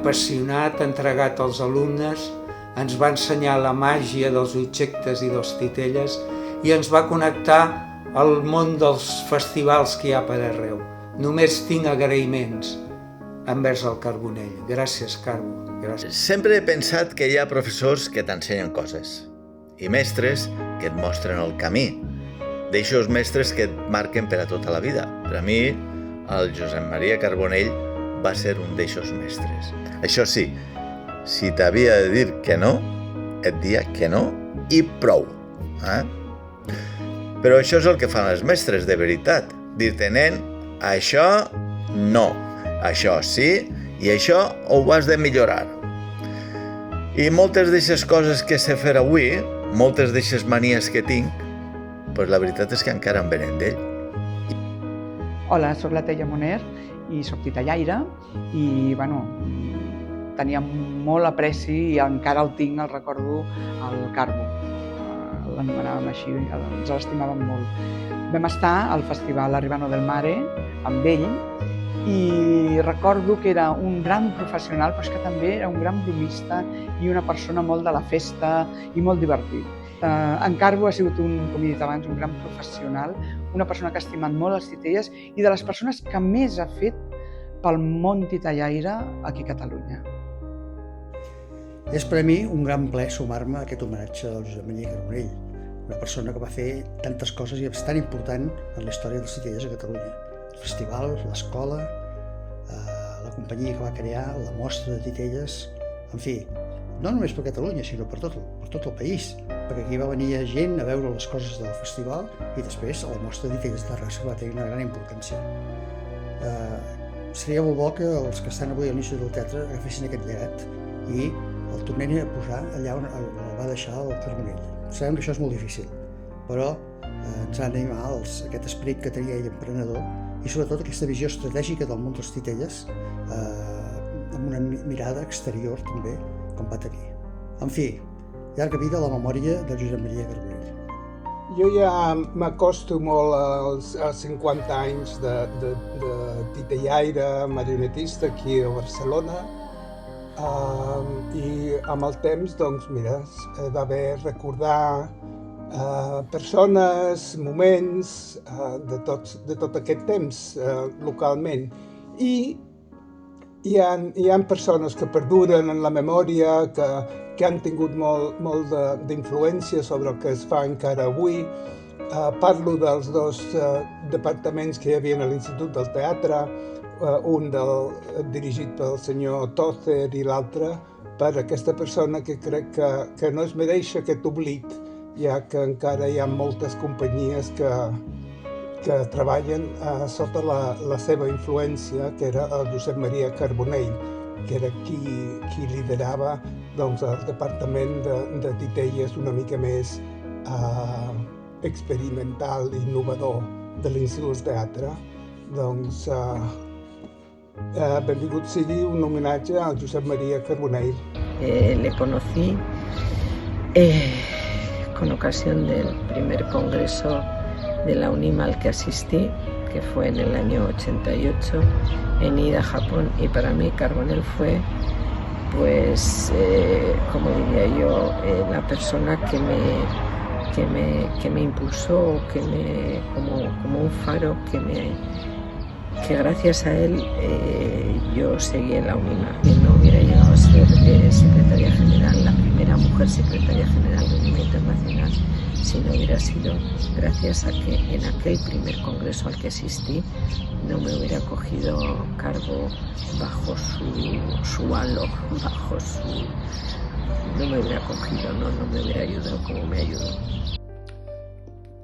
apassionat, entregat als alumnes, ens va ensenyar la màgia dels objectes i dels titelles i ens va connectar al món dels festivals que hi ha per arreu. Només tinc agraïments envers el Carbonell. Gràcies, Carbo. Gràcies. Sempre he pensat que hi ha professors que t'ensenyen coses i mestres que et mostren el camí. D'eixos mestres que et marquen per a tota la vida. Per a mi, el Josep Maria Carbonell va ser un d'eixos mestres. Això sí, si t'havia de dir que no, et dia que no i prou. Però això és el que fan els mestres, de veritat. Dir-te, nen, això no, això sí, i això ho has de millorar. I moltes d'aquestes coses que sé fer avui, moltes d'aquestes manies que tinc, doncs la veritat és que encara em venen d'ell. Hola, soc la Teia Moner i soc titellaire i, tenia molt apreci i encara el tinc, el recordo, al Carbo. L'anomenàvem així, ens l'estimàvem molt. Vam estar al festival Arribano del Mare amb ell i recordo que era un gran professional, però és que també era un gran bromista i una persona molt de la festa i molt divertit. En Carbo ha sigut, com he dit abans, un gran professional, una persona que ha estimat molt els titelles i de les persones que més ha fet pel món titellaire aquí a Catalunya. És per a mi un gran plaer sumar-me a aquest homenatge al Josep Maria Carbonell, una persona que va fer tantes coses i és tan important en la història dels titellers a Catalunya. El festival, l'escola, la companyia que va crear, la mostra de titelles, en fi, no només per Catalunya, sinó per tot el país, perquè aquí va venir gent a veure les coses del festival i després a la mostra de titelles de Terrassa va tenir una gran importància. Seria molt bo que els que estan avui a l'inici del teatre agafessin aquest llegat i el tornessin a posar allà on el va deixar el Carbonell. Sabem que això és molt difícil, però ens ha d'animar aquest esperit que tenia ell emprenedor i sobretot aquesta visió estratègica del món dels titelles amb una mirada exterior també, com va tenir. En fi, llarga vida a la memòria de Josep Maria Carbonell. Jo ja m'acosto molt als 50 anys de titellaire, marionetista aquí a Barcelona i amb el temps, doncs, mira, va haver recordar persones, moments de tot aquest temps localment. I hi ha persones que perduren en la memòria, que han tingut molt d'influència sobre el que es fa encara avui. Parlo dels dos departaments que hi havia a l'Institut del Teatre, un dirigit pel senyor Tócer i l'altre per aquesta persona que crec que no es mereix aquest oblit, ja que encara hi ha moltes companyies que treballen sota la seva influència, que era el Josep Maria Carbonell, que era qui liderava el departament de titelles una mica més experimental i innovador de l'Institut del Teatre. Doncs benvingut sigui un homenatge al Josep Maria Carbonell. Le conocí con ocasión del primer congreso de la UNIM al que asistí, que fue en el año 88, en ida a Japón, y para mí Carbonell fue, pues, como diría yo, la persona que me impulsó, como un faro, que gracias a él yo seguí en la UNIMA. Él no hubiera llegado a ser secretaria general, la primera mujer secretaria general de UNIMA Internacional, si no hubiera sido gracias a que en aquel primer congreso al que asistí no me hubiera cogido Carbo bajo su halo, no me hubiera cogido, no me hubiera ayudado como me ayudó.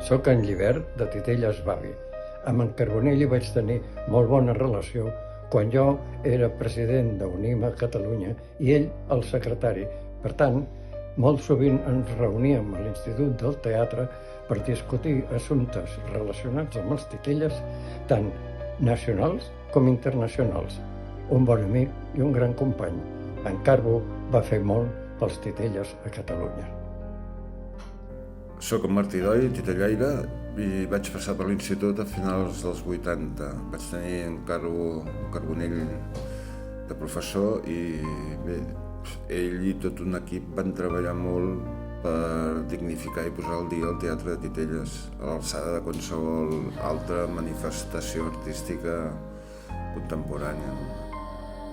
Soc en Llibert, de Titelles Bavi. Amb en Carbonell hi vaig tenir molt bona relació quan jo era president d'UNIMA Catalunya i ell el secretari. Per tant, molt sovint ens reuníem a l'Institut del Teatre per discutir assumptes relacionats amb els titelles, tant nacionals com internacionals. Un bon amic i un gran company. En Carbo va fer molt pels titelles a Catalunya. Soc en Martí Doi, titellaire, i vaig passar per l'institut a finals dels 80. Vaig tenir en Carbonell de professor i bé, ell i tot un equip van treballar molt per dignificar i posar al dia el Teatre de Titelles a l'alçada de qualsevol altra manifestazione artistica contemporanea.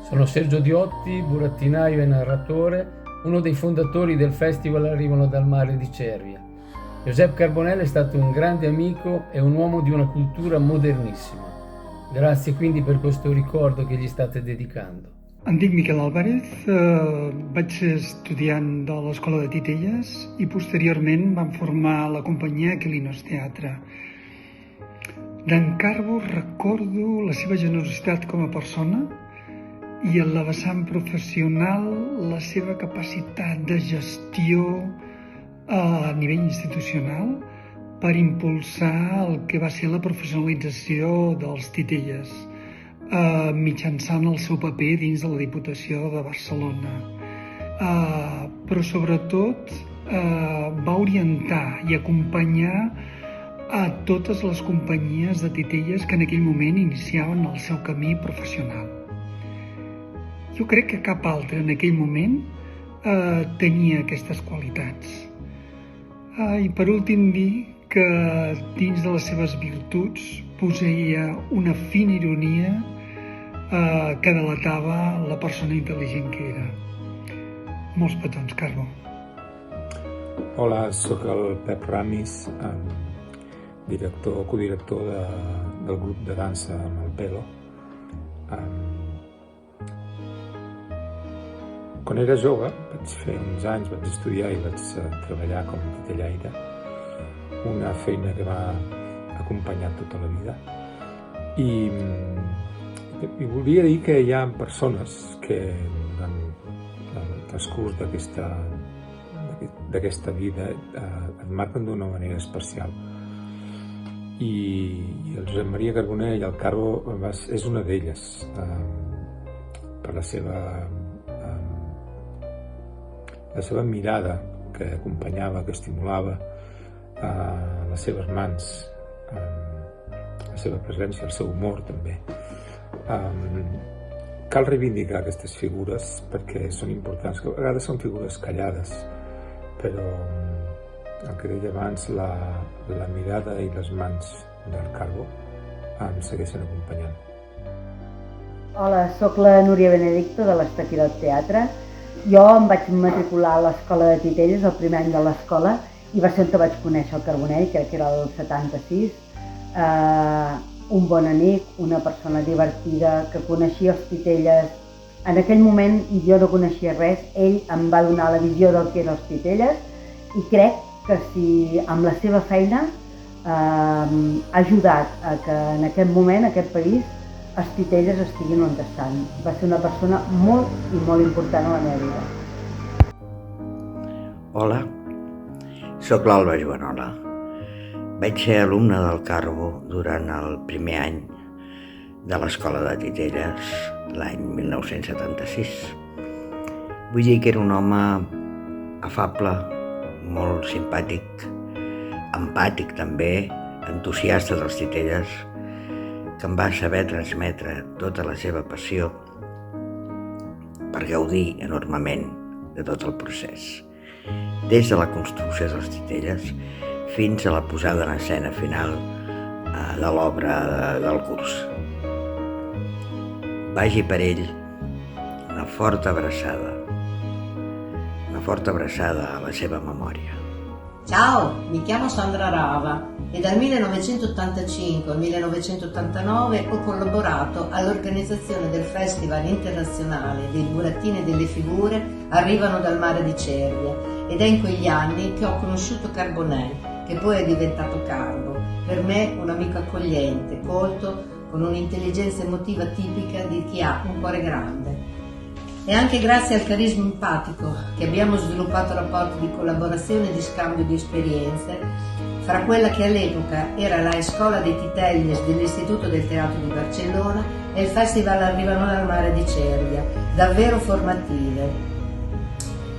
Sono Sergio Diotti, burattinaio e narratore, uno dei fondatori del Festival Arrivano dal Mare di Cervia. Giuseppe Carbonell è stato un grande amico e un uomo di una cultura modernissima. Grazie quindi per questo ricordo che gli state dedicando. Em dic Miquel Álvarez, vaig ser estudiant de l'Escola de Titelles i posteriorment vam formar la companyia Aquilinos Teatre. D'en Carbo recordo la seva generositat com a persona i en la vessant professional la seva capacitat de gestió a nivell institucional per impulsar el que va ser la professionalització dels Titelles, mitjançant el seu paper dins de la Diputació de Barcelona. Però sobretot va orientar i acompanyar a totes les companyies de Titelles que en aquell moment iniciaven el seu camí professional. Jo crec que cap altre en aquell moment tenia aquestes qualitats. I per últim dir que dins de les seves virtuts posseïa una fina ironia que delatava la persona intel·ligent que era. Molts petons, Carbo. Hola, sóc el Pep Ramis, codirector del grup de dansa Malpelo. Quan era jove, vaig fer uns anys, vaig estudiar i vaig treballar com a titellaire, una feina que m'ha acompanyat tota la vida. I volia dir que hi ha persones que durant el transcurs d'aquesta vida et marquen d'una manera especial. I el Josep Maria Carbonell, el Carbo, és una d'elles, per la seva mirada que acompanyava, que estimulava, les seves mans, la seva presència, el seu humor també. Cal reivindicar aquestes figures perquè són importants, que a vegades són figures callades, però el que deia abans, la mirada i les mans del Carbo em segueixen acompanyant. Hola, sóc la Núria Benedicto de l'Estaquirot Teatre. Jo em vaig matricular a l'Escola de Titelles, el primer any de l'escola, i va ser on vaig conèixer el Carbonell, crec que era el 76. Un bon amic, una persona divertida, que coneixia els Titelles. En aquell moment jo no coneixia res, ell em va donar la visió del que eren els Titelles i crec que si amb la seva feina ha ajudat a que en aquest moment, aquest país, els Titelles estiguin on estan. Va ser una persona molt i molt important a la meva vida. Hola, sóc l'Alba Joanola. Vaig ser alumne del Carbo durant el primer any de l'Escola de Titelles, l'any 1976. Vull dir que era un home afable, molt simpàtic, empàtic també, entusiasta dels Titelles, que em va saber transmetre tota la seva passió per gaudir enormement de tot el procés, des de la construcció dels Titelles fins a la posada en escena final de l'obra del curs. Vagi per ell una forta abraçada a la seva memòria. Ciao, mi chiamo Sandra Rava e dal 1985 al 1989 ho collaborato all'organizzazione del Festival internazionale dei burattini e delle figure Arrivano dal Mare di Cervia ed è in quegli anni che ho conosciuto Carbonell, che poi è diventato Carbo. Per me un amico accogliente, colto, con un'intelligenza emotiva tipica di chi ha un cuore grande. E anche grazie al carisma empatico che abbiamo sviluppato rapporti di collaborazione e di scambio di esperienze fra quella che all'epoca era la Escola dei Titelles dell'Istituto del Teatro di Barcellona e il Festival Arrivano dal Mare di Cervia, davvero formative.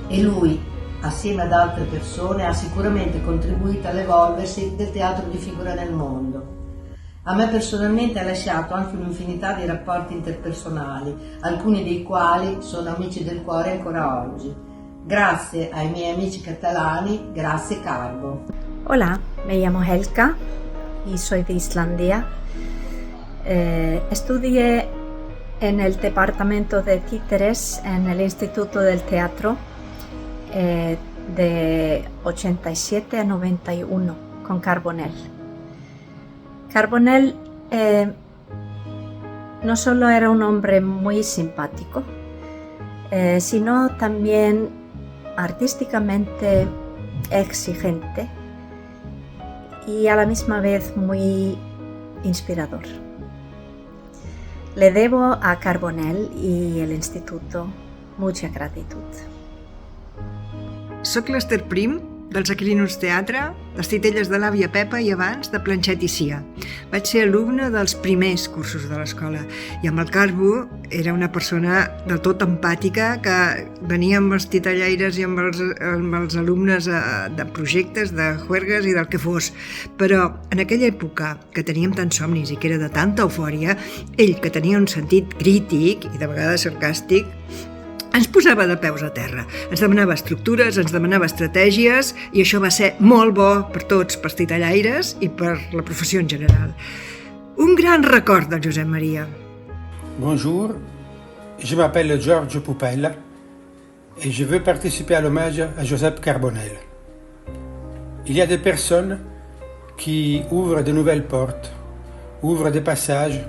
E lui, assieme ad altre persone, ha sicuramente contribuito all'evolversi del teatro di figura nel mondo. A me personalmente ha lasciato anche un'infinità di rapporti interpersonali, alcuni dei quali sono amici del cuore ancora oggi. Grazie ai miei amici catalani, grazie Carbo. Hola, me llamo Helka y soy de Islandia. Estudié en el departamento de títeres en el Instituto del Teatro de 87 a 91 con Carbonell. Carbonell no solo era un hombre muy simpático, sino también artísticamente exigente y a la misma vez muy inspirador. Le debo a Carbonell y el instituto mucha gratitud. Soc l'Ester Prim, dels Aquilinus Teatre, les titelles de l'àvia Pepa i abans de Planchet i Cia. Vaig ser alumne dels primers cursos de l'escola i amb el Carbo era una persona del tot empàtica que venia amb els titellaires i amb els alumnes de projectes, de juergues i del que fos. Però en aquella època que teníem tants somnis i que era de tanta eufòria, ell, que tenia un sentit crític i de vegades sarcàstic, ens posava de peus a terra, ens demanava estructures, ens demanava estratègies i això va ser molt bo per tots, pels titellaires i per la professió en general. Un gran record del Josep Maria. Bonjour, je m'appelle Georges Poupel et je veux participer à l'hommage à Josep Carbonell. Il y a des personnes qui ouvrent de nouvelles portes, ouvrent des passages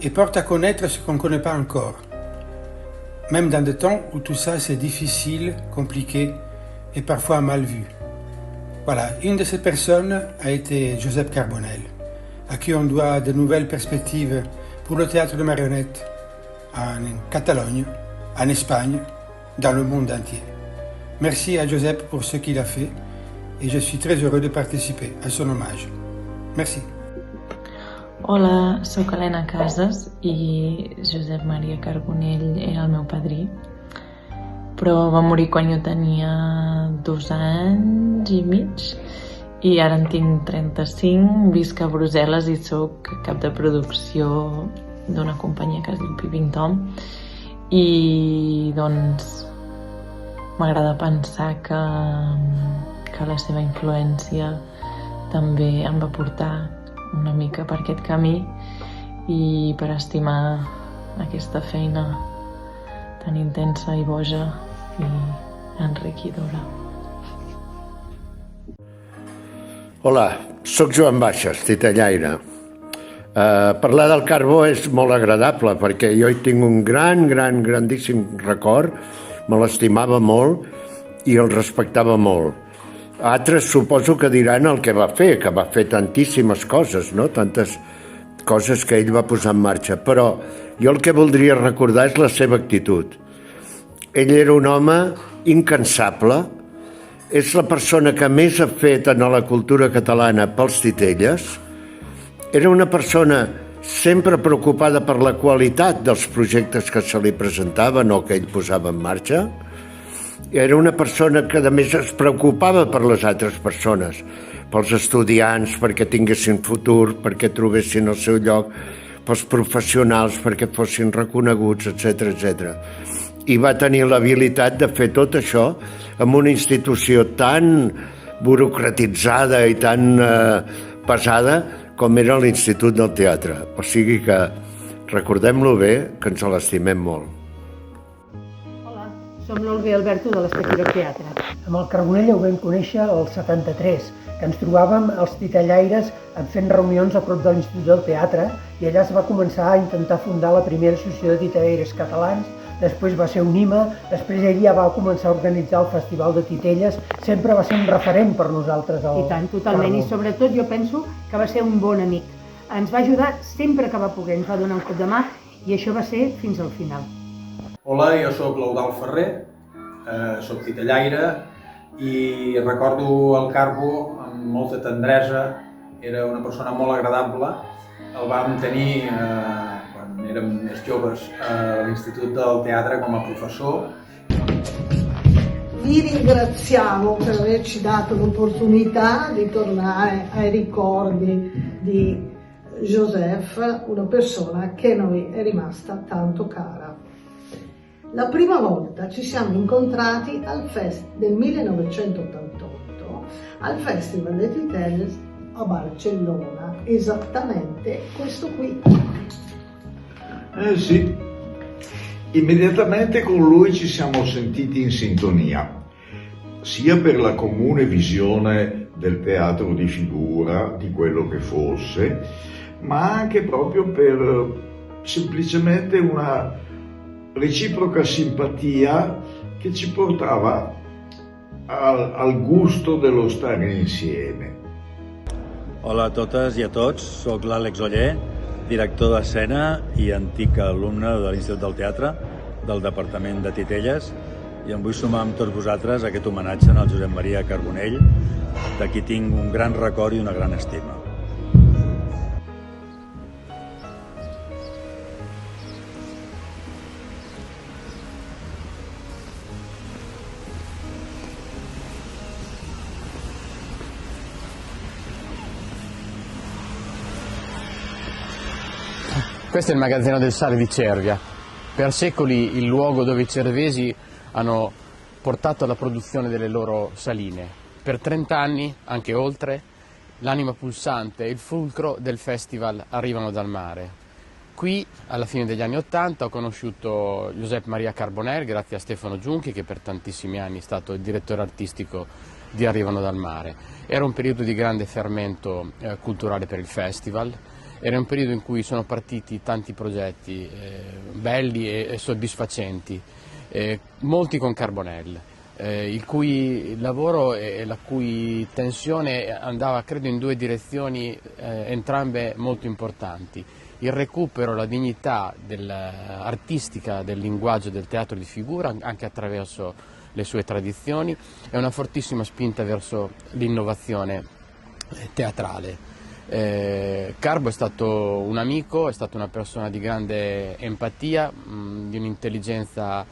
et portent à connaître ce qu'on ne connaît pas encore. Même dans des temps où tout ça c'est difficile, compliqué et parfois mal vu. Voilà, une de ces personnes a été Josep Carbonell, à qui on doit de nouvelles perspectives pour le théâtre de marionnettes en Catalogne, en Espagne, dans le monde entier. Merci à Josep pour ce qu'il a fait et je suis très heureux de participer à son hommage. Merci. Hola, sóc Helena Casas i Josep Maria Carbonell era el meu padrí, però va morir quan jo tenia 2 anys i mig i ara en tinc 35, visc a Brussel·les i sóc cap de producció d'una companyia que es diu Peeping Tom i doncs m'agrada pensar que la seva influència també em va portar una mica per aquest camí i per estimar aquesta feina tan intensa i boja i enriquidora. Hola, sóc Joan Baixes, titellaire. Parlar del Carbo és molt agradable perquè jo hi tinc un grandíssim record, me l'estimava molt i el respectava molt. Altres suposo que diran el que va fer tantíssimes coses, no? Tantes coses que ell va posar en marxa, però jo el que voldria recordar és la seva actitud. Ell era un home incansable, és la persona que més ha fet en la cultura catalana pels titelles, era una persona sempre preocupada per la qualitat dels projectes que se li presentaven o que ell posava en marxa. Era una persona que a més es preocupava per les altres persones, pels estudiants, perquè tinguessin futur, perquè trobessin el seu lloc, pels professionals, perquè fossin reconeguts, etc. I va tenir l'habilitat de fer tot això amb una institució tan burocratitzada i tan pesada com era l'Institut del Teatre. O sigui que recordem-lo bé, que ens l'estimem molt. Som l'Olga i Alberto de l'Estaquirot Teatre. Amb el Carbonell ho vam conèixer el 73, que ens trobàvem els titellaires fent reunions a prop de l'Institut del Teatre i allà es va començar a intentar fundar la primera associació de titellaires catalans, després va ser UNIMA, després ell ja va començar a organitzar el Festival de Titelles, sempre va ser un referent per nosaltres. I tant, totalment, i sobretot jo penso que va ser un bon amic. Ens va ajudar sempre que va poder, ens va donar un cop de mà i això va ser fins al final. Hola, jo sóc l'Eudald Ferrer, sóc titellaire i recordo el Carbo amb molta tendresa, era una persona molt agradable, el vam tenir quan érem més joves a l'Institut del Teatre com a professor. Vi ringraziamo per averci dato l'opportunità di tornare ai ricordi di Joseph, una persona che a noi è rimasta tanto cara. La prima volta ci siamo incontrati nel 1988 al Festival dei Titelles a Barcellona, esattamente questo qui. Sì, immediatamente con lui ci siamo sentiti in sintonia, sia per la comune visione del teatro di figura, di quello che fosse, ma anche proprio per semplicemente una reciproca simpatia che ci portava al gusto dello stare insieme. Hola a totes i a tots, soc l'Àlex Oller, director d'escena i antic alumne de l'Institut del Teatre del Departament de Titelles, i em vull sumar amb tots vosaltres a aquest homenatge al Josep Maria Carbonell, de qui tinc un gran record i una gran estima. Questo è il magazzino del sale di Cervia, per secoli il luogo dove i cervesi hanno portato alla produzione delle loro saline. Per 30 anni, anche oltre, l'anima pulsante e il fulcro del festival Arrivano dal mare. Qui, alla fine degli anni '80, ho conosciuto Josep Maria Carbonell grazie a Stefano Giunchi, che per tantissimi anni è stato il direttore artistico di Arrivano dal mare. Era un periodo di grande fermento culturale per il festival. Era un periodo in cui sono partiti tanti progetti belli e soddisfacenti, molti con Carbonell, il cui lavoro e la cui tensione andava, credo, in due direzioni, entrambe molto importanti. Il recupero, la dignità artistica del linguaggio del teatro di figura, anche attraverso le sue tradizioni, e una fortissima spinta verso l'innovazione teatrale. Carbo è stato un amico, è stata una persona di grande empatia, di un'intelligenza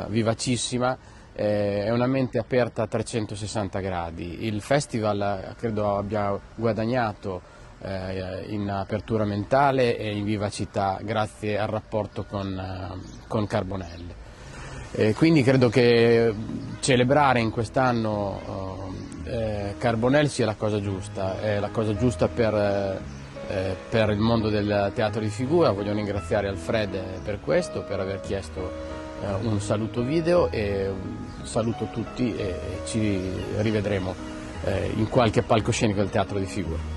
vivacissima, è una mente aperta a 360 gradi. Il festival credo abbia guadagnato in apertura mentale e in vivacità grazie al rapporto con Carbonell. Quindi credo che celebrare in quest'anno Carbonell sia la cosa giusta, è la cosa giusta per il mondo del teatro di figura. Voglio ringraziare Alfred per questo, per aver chiesto un saluto video, e saluto tutti e ci rivedremo in qualche palcoscenico del teatro di figura.